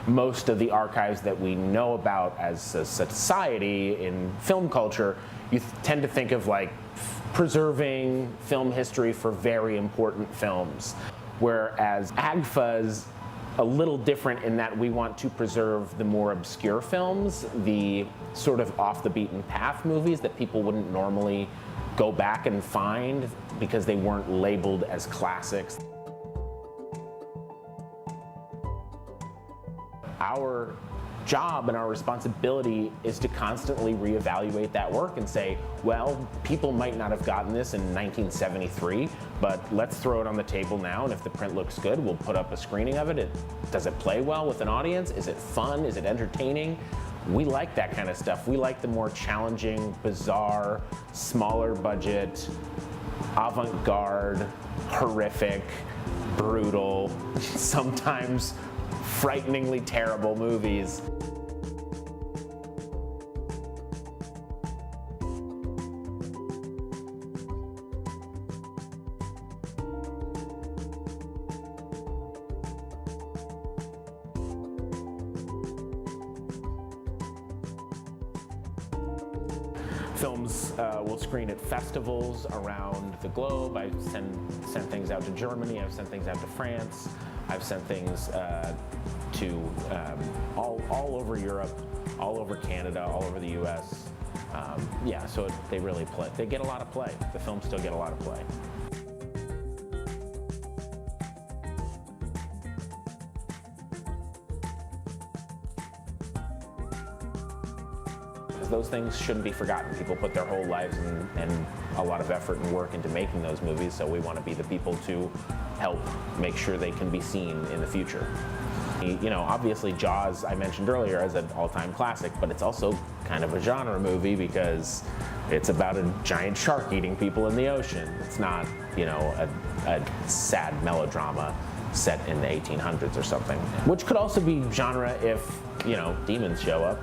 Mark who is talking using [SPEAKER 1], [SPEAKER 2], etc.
[SPEAKER 1] most of the archives that we know about as a society in film culture, you tend to think of like preserving film history for very important films. Whereas AGFA's a little different in that we want to preserve the more obscure films, the sort of off the beaten path movies that people wouldn't normally go back and find because they weren't labeled as classics. Our job and our responsibility is to constantly reevaluate that work and say, well, people might not have gotten this in 1973, but let's throw it on the table now, and if the print looks good, we'll put up a screening of it. Does it play well with an audience? Is it fun? Is it entertaining? We like that kind of stuff. We like the more challenging, bizarre, smaller budget, avant-garde, horrific, brutal, sometimes frighteningly terrible movies. Films will screen at festivals around the globe. I sent things out to Germany, I've sent things out to France, I've sent things to all over Europe, all over Canada, all over the US. Yeah, so they really play. They get a lot of play. The films still get a lot of play. Those things shouldn't be forgotten. People put their whole lives and a lot of effort and work into making those movies, so we want to be the people to help make sure they can be seen in the future. You know, obviously Jaws, I mentioned earlier, as an all-time classic, but it's also kind of a genre movie because it's about a giant shark eating people in the ocean. It's not, you know, a sad melodrama set in the 1800s or something, which could also be genre if, you know, demons show up.